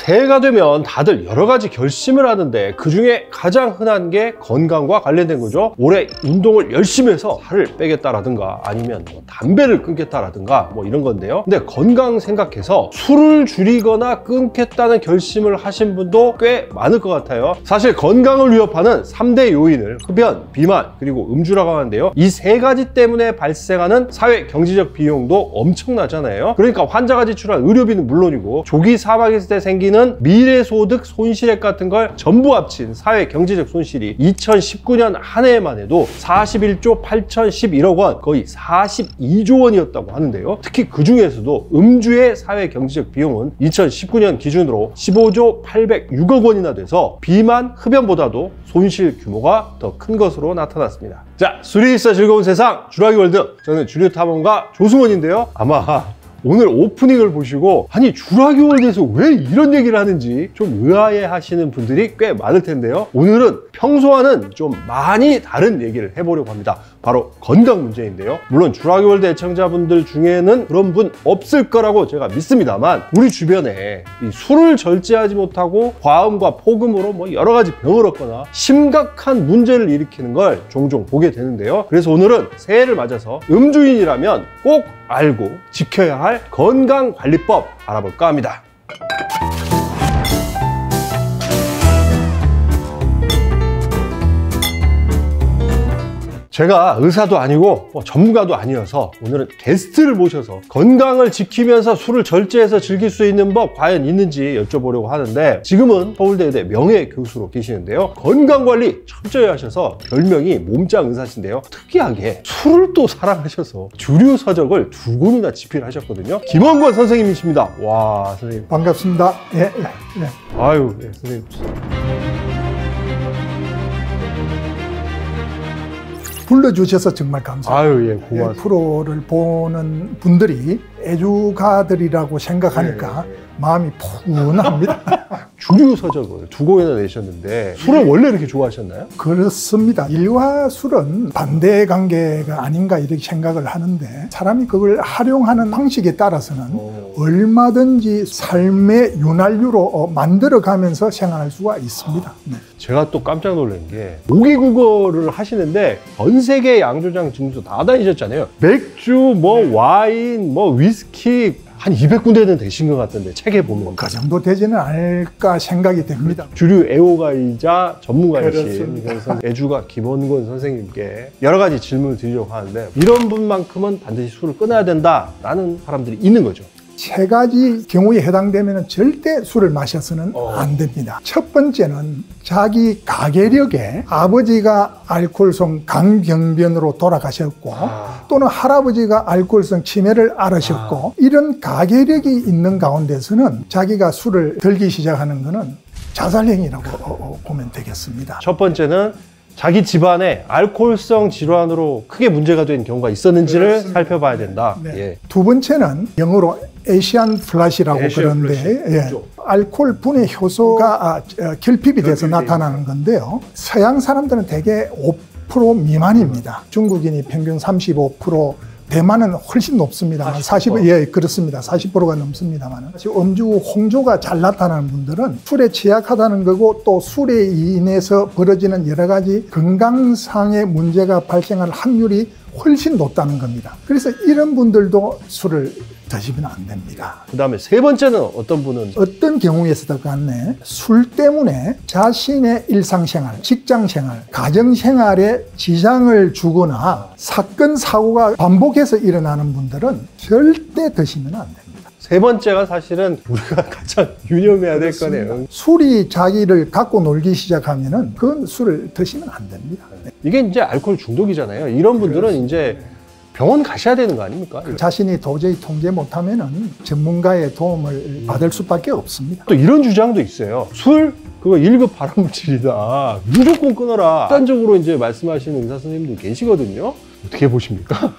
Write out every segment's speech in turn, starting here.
새해가 되면 다들 여러 가지 결심을 하는데 그 중에 가장 흔한 게 건강과 관련된 거죠. 올해 운동을 열심히 해서 살을 빼겠다라든가 아니면 뭐 담배를 끊겠다라든가 뭐 이런 건데요. 근데 건강 생각해서 술을 줄이거나 끊겠다는 결심을 하신 분도 꽤 많을 것 같아요. 사실 건강을 위협하는 3대 요인을 흡연, 비만, 그리고 음주라고 하는데요. 이 세 가지 때문에 발생하는 사회 경제적 비용도 엄청나잖아요. 그러니까 환자가 지출한 의료비는 물론이고 조기 사망했을 때 생기는 미래소득 손실액 같은 걸 전부 합친 사회 경제적 손실이 2019년 한 해에만 해도 41조 8,011억 원, 거의 42조 원이었다고 하는데요. 특히 그 중에서도 음주의 사회 경제적 비용은 2019년 기준으로 15조 806억 원이나 돼서 비만, 흡연보다도 손실 규모가 더 큰 것으로 나타났습니다. 자, 술이 있어 즐거운 세상 주라기 월드, 저는 주류탐험가 조승원인데요. 아마 오늘 오프닝을 보시고 아니 주라기 월드에서 왜 이런 얘기를 하는지 좀 의아해 하시는 분들이 꽤 많을 텐데요. 오늘은 평소와는 좀 많이 다른 얘기를 해보려고 합니다. 바로 건강 문제인데요. 물론 주라기 월드 애청자분들 중에는 그런 분 없을 거라고 제가 믿습니다만 우리 주변에 이 술을 절제하지 못하고 과음과 폭음으로 뭐 여러 가지 병을 얻거나 심각한 문제를 일으키는 걸 종종 보게 되는데요. 그래서 오늘은 새해를 맞아서 음주인이라면 꼭 알고 지켜야 할 건강관리법 알아볼까 합니다. 제가 의사도 아니고 전문가도 아니어서 오늘은 게스트를 모셔서 건강을 지키면서 술을 절제해서 즐길 수 있는 법 과연 있는지 여쭤보려고 하는데 지금은 서울대의대 명예교수로 계시는데요. 건강관리 철저히 하셔서 별명이 몸짱 의사신데요. 특이하게 술을 또 사랑하셔서 주류서적을 2권이나 집필하셨거든요. 김원권 선생님이십니다. 와, 선생님 반갑습니다. 예. 아유, 예, 선생님. 불러주셔서 정말 감사합니다. 아유, 예, 고맙습니다. 프로를 보는 분들이 애주가들이라고 생각하니까 마음이 푸근합니다. 주류서적을 2권이나 내셨는데 술을 원래 이렇게 좋아하셨나요? 그렇습니다. 일과 술은 반대 관계가 아닌가 이렇게 생각을 하는데 사람이 그걸 활용하는 방식에 따라서는 얼마든지 삶의 윤활유로 만들어가면서 생활할 수가 있습니다. 네. 제가 또 깜짝 놀란 게 모기국어를 하시는데 전 세계 양조장 증소 다 다니셨잖아요. 맥주, 뭐 와인, 뭐 위스키 한 200군데는 되신 것 같던데 책에 보면 그 정도 되지는 않을까 생각이 됩니다. 주류 애호가이자 전문가이신 그래서 애주가 김원권 선생님께 여러 가지 질문을 드리려고 하는데 이런 분만큼은 반드시 술을 끊어야 된다라는 사람들이 있는 거죠. 3가지 경우에 해당되면 절대 술을 마셔서는 안 됩니다. 첫 번째는 자기 가계력에 아버지가 알코올성 강경변으로 돌아가셨고 또는 할아버지가 알코올성 치매를 앓으셨고 이런 가계력이 있는 가운데서는 자기가 술을 들기 시작하는 것은 자살행위라고 보면 되겠습니다. 첫 번째는 자기 집안에 알코올성 질환으로 크게 문제가 된 경우가 있었는지를 그렇습니다. 살펴봐야 된다. 네. 예. 두 번째는 영어로 에시안 플라시라고 그러는데 예. 알코올 분해 효소가 결핍이 돼서 나타나는 건데요. 서양 사람들은 대개 5% 미만입니다. 중국인이 평균 35%, 대만은 훨씬 높습니다만 40%, 예, 그렇습니다. 40%가 넘습니다만 음주 홍조가 잘 나타나는 분들은 술에 취약하다는 거고 또 술에 인해서 벌어지는 여러 가지 건강상의 문제가 발생할 확률이 훨씬 높다는 겁니다. 그래서 이런 분들도 술을 드시면 안 됩니다. 그 다음에 세 번째는 어떤 분은 어떤 경우에서도 간에 술 때문에 자신의 일상생활, 직장생활, 가정생활에 지장을 주거나 사건, 사고가 반복해서 일어나는 분들은 절대 드시면 안 됩니다. 세 번째가 사실은 우리가 가장 유념해야 될 거네요. 술이 자기를 갖고 놀기 시작하면은 그건 술을 드시면 안 됩니다. 이게 이제 알코올 중독이잖아요. 이런 분들은 그렇습니다. 이제 병원 가셔야 되는 거 아닙니까? 자신이 도저히 통제 못하면은 전문가의 도움을 받을 수밖에 없습니다. 또 이런 주장도 있어요. 술 그거 1급 발암물질이다. 무조건 끊어라. 극단적으로 이제 말씀하시는 의사 선생님도 계시거든요. 어떻게 보십니까?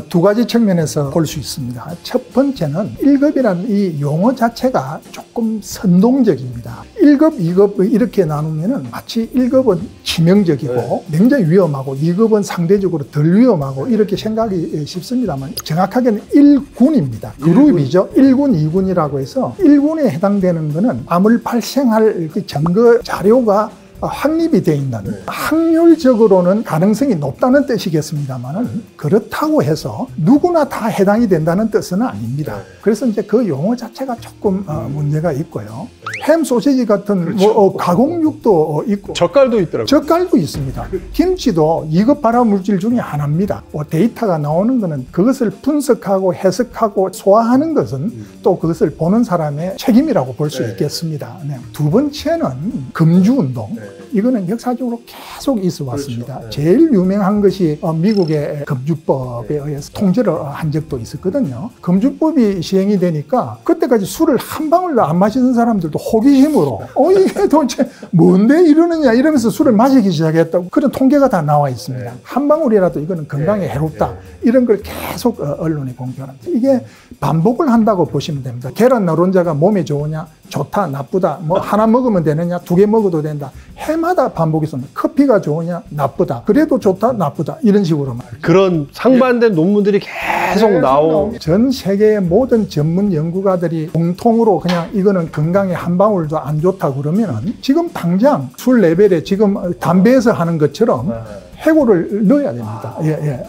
두 가지 측면에서 볼 수 있습니다. 첫 번째는 1급이라는 이 용어 자체가 조금 선동적입니다. 1급, 2급 이렇게 나누면은 마치 1급은 치명적이고 굉장히 위험하고 2급은 상대적으로 덜 위험하고 이렇게 생각이 쉽습니다만 정확하게는 1군입니다. 그룹이죠. 1군, 2군이라고 해서 1군에 해당되는 거는 암을 발생할 그 증거 자료가 확립이 돼 있는 확률적으로는 가능성이 높다는 뜻이겠습니다만 그렇다고 해서 누구나 다 해당이 된다는 뜻은 아닙니다. 그래서 이제 그 용어 자체가 조금 문제가 있고요. 햄 소시지 같은 가공육도 있고 젓갈도 있더라고요. 젓갈도 있습니다. 김치도 2급 발암 물질 중에 하나입니다. 데이터가 나오는 것은 그것을 분석하고 해석하고 소화하는 것은 또 그것을 보는 사람의 책임이라고 볼 수 있겠습니다. 두 번째는 금주운동. 이거는 역사적으로 계속 있어 왔습니다. 제일 유명한 것이 미국의 금주법에 의해서 통제를 한 적도 있었거든요. 금주법이 시행이 되니까 그때까지 술을 한 방울도 안 마시는 사람들도 호기심으로 이게 도대체 뭔데 이러느냐 이러면서 술을 마시기 시작했다고 그런 통계가 다 나와 있습니다. 한 방울이라도 이거는 건강에 해롭다. 이런 걸 계속 언론에 공표합니다. 이게 반복을 한다고 보시면 됩니다. 계란 노른자가 몸에 좋으냐? 좋다, 나쁘다. 뭐 하나 먹으면 되느냐? 2개 먹어도 된다. 해마다 반복했습니다. 커피가 좋으냐? 나쁘다. 그래도 좋다, 나쁘다. 이런 식으로 말이죠. 그런 상반된 논문들이 계속 나오고 전 세계의 모든 전문 연구가들이 공통으로 그냥 이거는 건강에 한 방울도 안 좋다 그러면은 지금 당장 술 레벨에 지금 담배에서 하는 것처럼 해고를 넣어야 됩니다.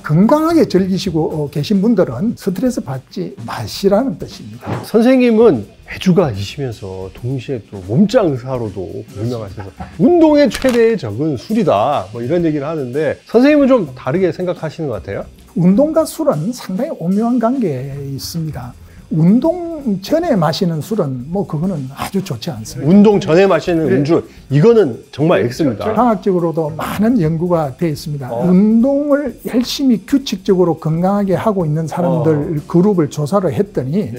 건강하게 즐기시고 계신 분들은 스트레스 받지 마시라는 뜻입니다. 선생님은 애주가이시면서 동시에 또 몸짱 의사로도 유명하셔서 운동의 최대의 적은 술이다 뭐 이런 얘기를 하는데 선생님은 좀 다르게 생각하시는 것 같아요? 운동과 술은 상당히 오묘한 관계에 있습니다. 운동 전에 마시는 술은 뭐 그거는 아주 좋지 않습니다. 운동 전에 마시는 음주 이거는 정말 X입니다. 과학적으로도 많은 연구가 되어 있습니다. 운동을 열심히 규칙적으로 건강하게 하고 있는 사람들 그룹을 조사를 했더니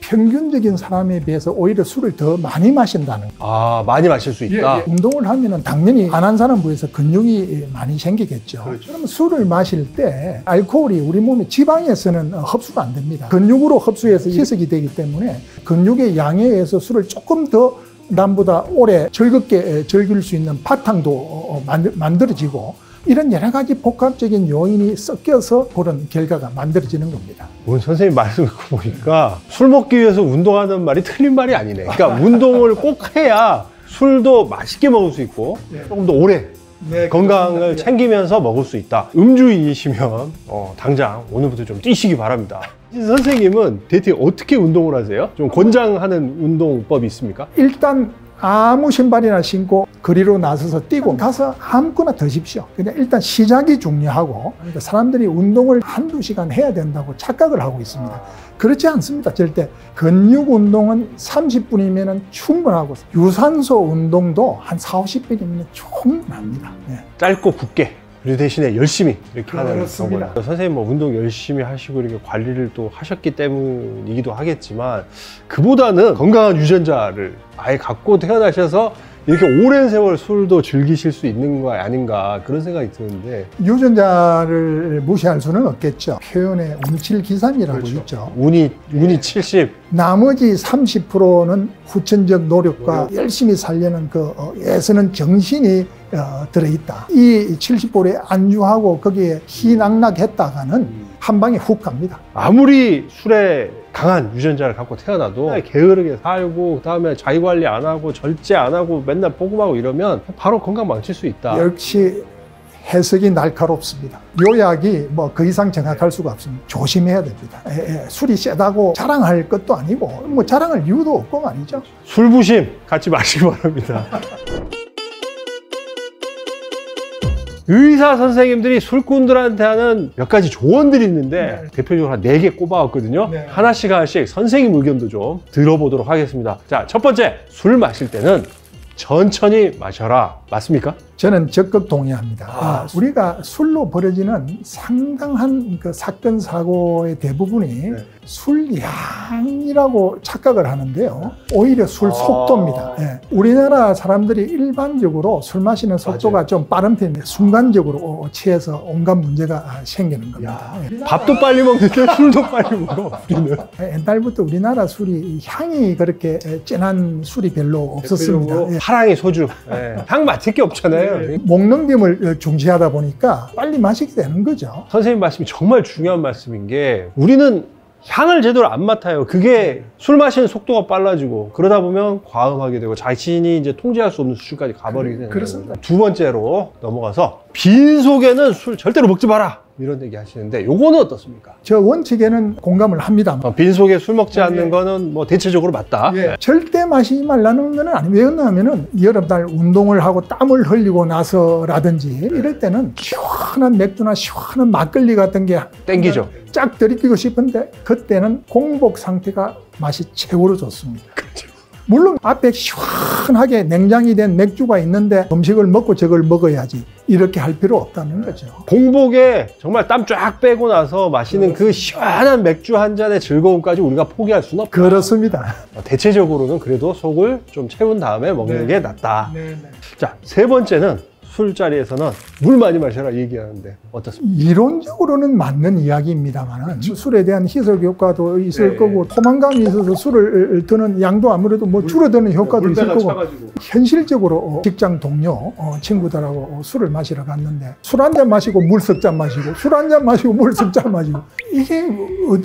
평균적인 사람에 비해서 오히려 술을 더 많이 마신다는 거예요. 많이 마실 수 있다? 운동을 하면은 당연히 안 한 사람 부에서 근육이 많이 생기겠죠. 그러면 술을 마실 때 알코올이 우리 몸의 지방에서는 흡수가 안 됩니다. 근육으로 흡수해서 희석이 되기 때문에 근육의 양에 의해서 술을 조금 더 남보다 오래 즐겁게 즐길 수 있는 바탕도 만들어지고 이런 여러 가지 복합적인 요인이 섞여서 그런 결과가 만들어지는 겁니다. 오늘 선생님 말씀 듣고 보니까 술 먹기 위해서 운동하는 말이 틀린 말이 아니네. 그러니까 운동을 꼭 해야 술도 맛있게 먹을 수 있고 조금 더 오래 건강을 챙기면서 먹을 수 있다. 음주이시면 당장 오늘부터 좀 뛰시기 바랍니다. 선생님은 대체 어떻게 운동을 하세요? 좀 권장하는 운동법이 있습니까? 일단 아무 신발이나 신고 거리로 나서서 뛰고 가서 아무거나 드십시오. 그냥 일단 시작이 중요하고 그러니까 사람들이 운동을 한두 시간 해야 된다고 착각을 하고 있습니다. 그렇지 않습니다. 절대. 근육 운동은 30분이면 충분하고 유산소 운동도 한 40, 50분이면 충분합니다. 짧고 굵게 그 대신에 열심히 이렇게 하는 그렇습니다. 거고요. 선생님 뭐 운동 열심히 하시고 이렇게 관리를 또 하셨기 때문이기도 하겠지만 그보다는 건강한 유전자를 아예 갖고 태어나셔서 이렇게 오랜 세월 술도 즐기실 수 있는 거 아닌가 그런 생각이 드는데 유전자를 무시할 수는 없겠죠. 표현에 운칠기삼이라고 있죠. 운이 70. 나머지 30%는 후천적 노력과 열심히 살려는 그 애쓰는 정신이 들어있다. 이 70%에 안주하고 거기에 희낙낙했다가는 한 방에 훅 갑니다. 아무리 술에 강한 유전자를 갖고 태어나도 게으르게 살고 그다음에 자기관리 안 하고 절제 안 하고 맨날 포금하고 이러면 바로 건강 망칠 수 있다. 역시 해석이 날카롭습니다. 요약이 뭐 그 이상 정확할 수가 없습니다. 조심해야 됩니다. 술이 세다고 자랑할 것도 아니고 뭐 자랑할 이유도 없고 말이죠. 술부심 갖지 마시기 바랍니다. 의사 선생님들이 술꾼들한테 하는 몇 가지 조언들이 있는데 대표적으로 한 4개 꼽아왔거든요. 하나씩 선생님 의견도 좀 들어보도록 하겠습니다. 자, 첫 번째, 술 마실 때는 천천히 마셔라. 맞습니까? 저는 적극 동의합니다. 우리가 술로 벌어지는 상당한 그 사건 사고의 대부분이 술 양이라고 착각을 하는데요. 오히려 술 속도입니다. 예. 우리나라 사람들이 일반적으로 술 마시는 속도가 좀 빠른 편인데 순간적으로 취해서 온갖 문제가 생기는 겁니다. 예. 밥도 빨리 먹는데 술도 빨리 먹어. 우리는. 옛날부터 우리나라 술이 향이 그렇게 진한 술이 별로 없었습니다. 예. 파랑이 소주. 향 맡을 게 없잖아요. 먹는 김을 중시하다 보니까 빨리 마시게 되는 거죠. 선생님 말씀이 정말 중요한 말씀인 게 우리는 향을 제대로 안 맡아요. 그게 술 마시는 속도가 빨라지고 그러다 보면 과음하게 되고 자신이 이제 통제할 수 없는 수준까지 가버리게 되는 그렇습니다. 두 번째로 넘어가서 빈속에는 술 절대로 먹지 마라 이런 얘기 하시는데 요거는 어떻습니까? 저 원칙에는 공감을 합니다. 빈속에 술 먹지 않는 거는 뭐 대체적으로 맞다. 절대 마시지 말라는 거는 아니에요. 왜 그러냐면은 여름날 운동을 하고 땀을 흘리고 나서라든지 이럴 때는 시원한 맥주나 시원한 막걸리 같은 게 땡기죠. 쫙 들이키고 싶은데 그때는 공복 상태가 맛이 최고로 좋습니다. 그렇죠. 물론 앞에 시원하게 냉장이 된 맥주가 있는데 음식을 먹고 저걸 먹어야지 이렇게 할 필요 없다는 거죠. 공복에 정말 땀 쫙 빼고 나서 마시는 그 시원한 맥주 한 잔의 즐거움까지 우리가 포기할 수는 없다. 그렇습니다. 대체적으로는 그래도 속을 좀 채운 다음에 먹는 게 낫다. 자, 세 번째는 술자리에서는 물 많이 마셔라 얘기하는데 어떻습니까? 이론적으로는 맞는 이야기입니다만 술에 대한 희석 효과도 있을 거고 포만감이 있어서 술을 드는 양도 아무래도 뭐 줄어드는 효과도 있을 거고 현실적으로 직장 동료 친구들하고 술을 마시러 갔는데 술 한 잔 마시고 물 석 잔 마시고 술 한 잔 마시고 물 석 잔 마시고 이게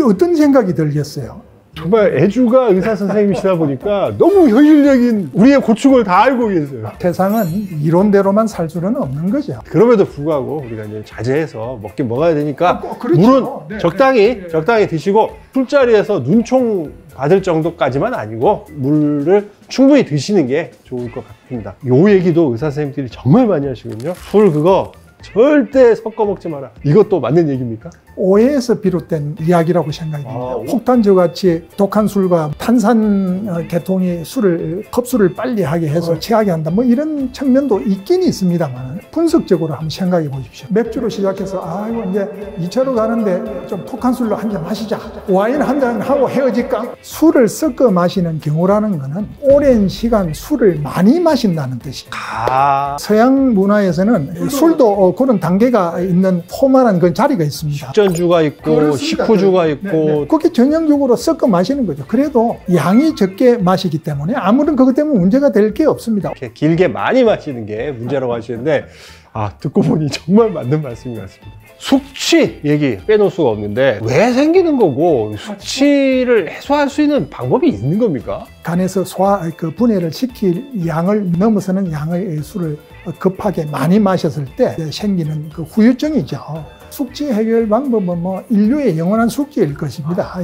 어떤 생각이 들겠어요? 정말 애주가 의사 선생님이시다 보니까 너무 현실적인 우리의 고충을 다 알고 계세요. 세상은 이론대로만 살 수는 없는 거죠. 그럼에도 불구하고 우리가 이제 자제해서 먹긴 먹어야 되니까 그렇죠. 물은 적당히 드시고 술자리에서 눈총 받을 정도까지만 아니고 물을 충분히 드시는 게 좋을 것 같습니다. 요 얘기도 의사 선생님들이 정말 많이 하시거든요. 술 그거 절대 섞어 먹지 마라. 이것도 맞는 얘기입니까? 오해에서 비롯된 이야기라고 생각이 됩니다. 폭탄주 같이 독한 술과 탄산 계통이 흡수를 빨리 하게 해서 취하게 한다. 뭐 이런 측면도 있긴 있습니다만 분석적으로 한번 생각해 보십시오. 맥주로 시작해서 아이고 이제 2차로 가는데 좀 독한 술로 한 잔 마시자. 와인 한 잔 하고 헤어질까? 술을 섞어 마시는 경우라는 거는 오랜 시간 술을 많이 마신다는 뜻이에요. 서양 문화에서는 술도 그런 단계가 있는 포만한 그런 자리가 있습니다. 주가 있고 식후주가 있고 그렇게 전형적으로 섞어 마시는 거죠. 그래도 양이 적게 마시기 때문에 아무런 그것 때문에 문제가 될 게 없습니다. 이렇게 길게 많이 마시는 게 문제라고 하시는데 듣고 보니 정말 맞는 말씀인 것 같습니다. 숙취 얘기 빼놓을 수가 없는데 왜 생기는 거고 숙취를 해소할 수 있는 방법이 있는 겁니까? 간에서 분해를 시킬 양을 넘어서는 양의 술을 급하게 많이 마셨을 때 생기는 그 후유증이죠. 숙취 해결 방법은 뭐 인류의 영원한 숙제일 것입니다.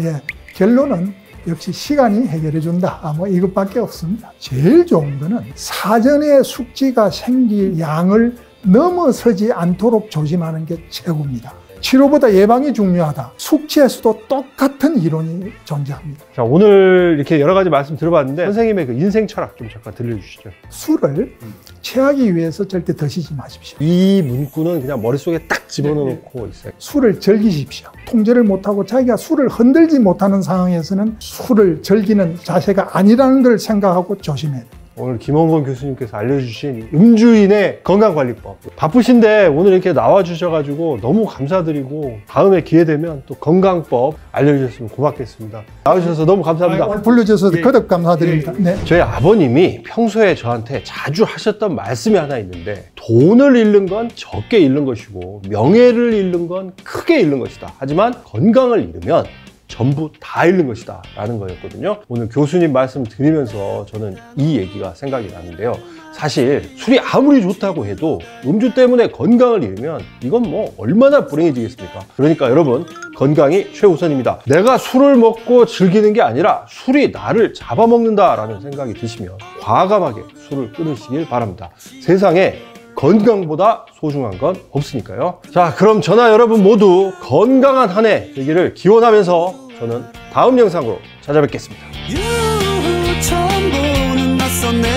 결론은 역시 시간이 해결해 준다. 뭐 이것밖에 없습니다. 제일 좋은 거는 사전에 숙취가 생길 양을 넘어서지 않도록 조심하는 게 최고입니다. 치료보다 예방이 중요하다. 숙취에서도 똑같은 이론이 존재합니다. 자, 오늘 이렇게 여러 가지 말씀 들어봤는데 선생님의 그 인생 철학 좀 잠깐 들려주시죠. 술을 취하기 위해서 절대 드시지 마십시오. 이 문구는 그냥 머릿속에 딱 집어넣고 있어요. 술을 즐기십시오. 통제를 못하고 자기가 술을 흔들지 못하는 상황에서는 술을 즐기는 자세가 아니라는 걸 생각하고 조심해야 돼요. 오늘 김원건 교수님께서 알려주신 음주인의 건강관리법 바쁘신데 오늘 이렇게 나와주셔가지고 너무 감사드리고 다음에 기회 되면 또 건강법 알려주셨으면 고맙겠습니다. 나와주셔서 너무 감사합니다. 불러주셔서 거듭 감사드립니다. 네. 저희 아버님이 평소에 저한테 자주 하셨던 말씀이 하나 있는데 돈을 잃는 건 적게 잃는 것이고 명예를 잃는 건 크게 잃는 것이다. 하지만 건강을 잃으면 전부 다 잃는 것이다 라는 거였거든요. 오늘 교수님 말씀 드리면서 저는 이 얘기가 생각이 나는데요. 사실 술이 아무리 좋다고 해도 음주 때문에 건강을 잃으면 이건 뭐 얼마나 불행해지겠습니까? 그러니까 여러분 건강이 최우선입니다. 내가 술을 먹고 즐기는 게 아니라 술이 나를 잡아먹는다 라는 생각이 드시면 과감하게 술을 끊으시길 바랍니다. 세상에 건강보다 소중한 건 없으니까요. 자, 그럼 저나 여러분 모두 건강한 한 해 되기를 기원하면서 저는 다음 영상으로 찾아뵙겠습니다. 처음 보는 낯선 내